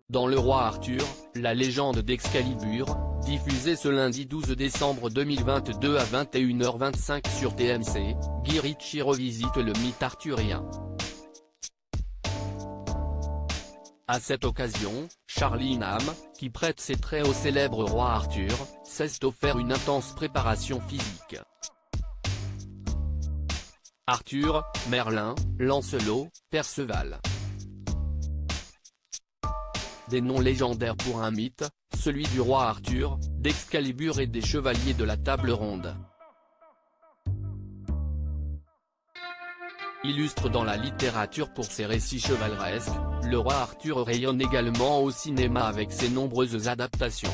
Dans Le Roi Arthur, la légende d'Excalibur, diffusé ce lundi 12 décembre 2022 à 21h25 sur TMC, Guy Ritchie revisite le mythe arthurien. À cette occasion, Charlie Hunnam, qui prête ses traits au célèbre roi Arthur, s'est offert une intense préparation physique. Arthur, Merlin, Lancelot, Perceval. Des noms légendaires pour un mythe, celui du roi Arthur, d'Excalibur et des chevaliers de la table ronde. Illustre dans la littérature pour ses récits chevaleresques, le roi Arthur rayonne également au cinéma avec ses nombreuses adaptations.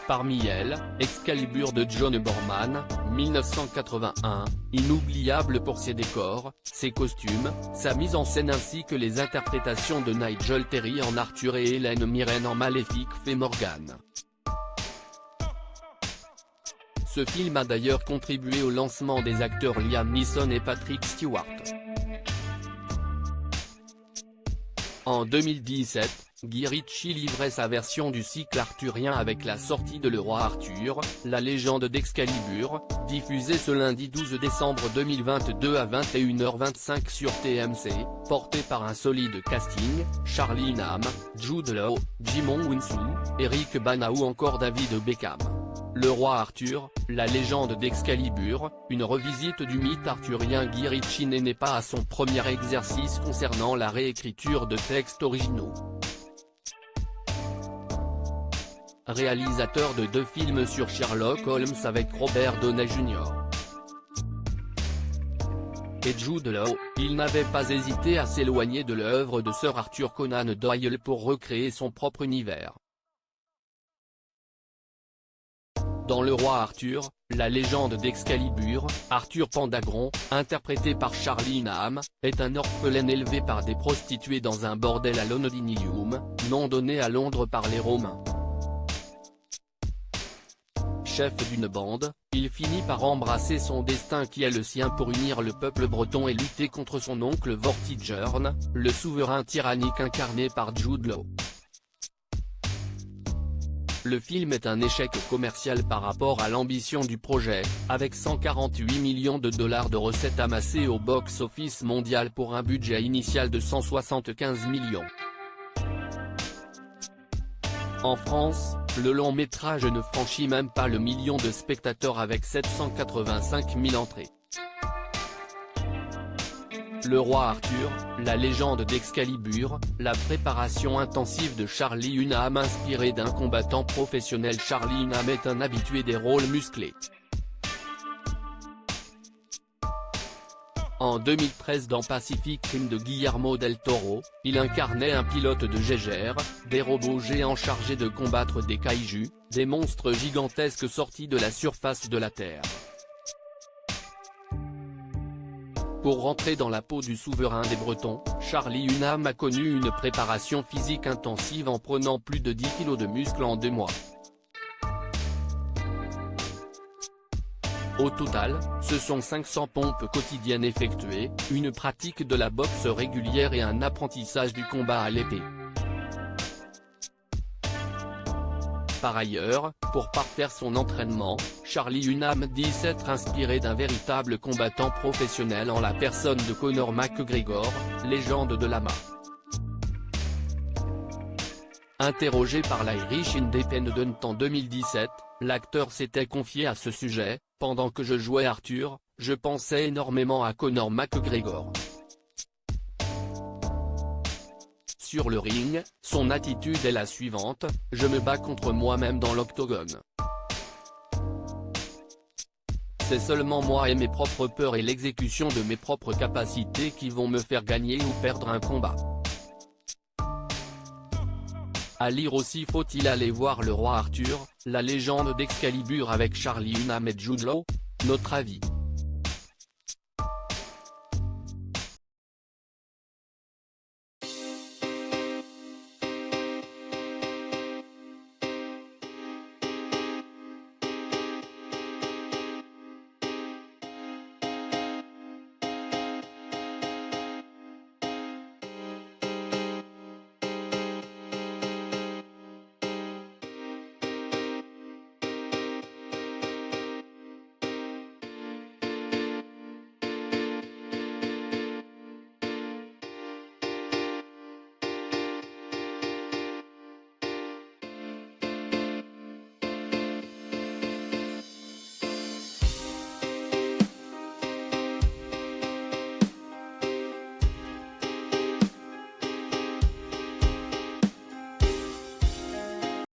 Parmi elles, Excalibur de John Boorman, 1981, inoubliable pour ses décors, ses costumes, sa mise en scène ainsi que les interprétations de Nigel Terry en Arthur et Hélène Mirren en Maléfique Fée Morgane. Ce film a d'ailleurs contribué au lancement des acteurs Liam Neeson et Patrick Stewart. En 2017, Guy Ritchie livrait sa version du cycle arthurien avec la sortie de Le Roi Arthur, la légende d'Excalibur, diffusée ce lundi 12 décembre 2022 à 21h25 sur TMC, porté par un solide casting, Charlie Hunnam, Jude Law, Djimon Hounsou, Eric Bana ou encore David Beckham. Le Roi Arthur, la légende d'Excalibur, une revisite du mythe arthurien. Guy Ritchie n'est pas à son premier exercice concernant la réécriture de textes originaux. Réalisateur de 2 films sur Sherlock Holmes avec Robert Downey Jr. et Jude Law, il n'avait pas hésité à s'éloigner de l'œuvre de Sir Arthur Conan Doyle pour recréer son propre univers. Dans Le Roi Arthur, la légende d'Excalibur, Arthur Pandagron, interprété par Charlie Hunnam, est un orphelin élevé par des prostituées dans un bordel à Londinium, nom donné à Londres par les Romains. Chef d'une bande, il finit par embrasser son destin qui est le sien pour unir le peuple breton et lutter contre son oncle Vortigern, le souverain tyrannique incarné par Jude Law. Le film est un échec commercial par rapport à l'ambition du projet, avec 148 millions de dollars de recettes amassées au box-office mondial pour un budget initial de 175 millions. En France, le long métrage ne franchit même pas le million de spectateurs avec 785 000 entrées. Le Roi Arthur, la légende d'Excalibur, la préparation intensive de Charlie Hunnam inspiré d'un combattant professionnel. Charlie Hunnam est un habitué des rôles musclés. En 2013 dans Pacific Rim de Guillermo del Toro, il incarnait un pilote de Gégère, des robots géants chargés de combattre des kaijus, des monstres gigantesques sortis de la surface de la Terre. Pour rentrer dans la peau du souverain des Bretons, Charlie Hunnam a connu une préparation physique intensive en prenant plus de 10 kg de muscles en 2 mois. Au total, ce sont 500 pompes quotidiennes effectuées, une pratique de la boxe régulière et un apprentissage du combat à l'épée. Par ailleurs, pour parfaire son entraînement, Charlie Hunnam dit s'être inspiré d'un véritable combattant professionnel en la personne de Conor McGregor, légende de l'AMA. Interrogé par l'Irish Independent en 2017, l'acteur s'était confié à ce sujet: « Pendant que je jouais Arthur, je pensais énormément à Conor McGregor. Sur le ring, son attitude est la suivante: je me bats contre moi-même dans l'octogone. C'est seulement moi et mes propres peurs et l'exécution de mes propres capacités qui vont me faire gagner ou perdre un combat. » À lire aussi. Faut-il aller voir Le Roi Arthur, la légende d'Excalibur avec Charlie Hunnam et Jude Law? Notre avis.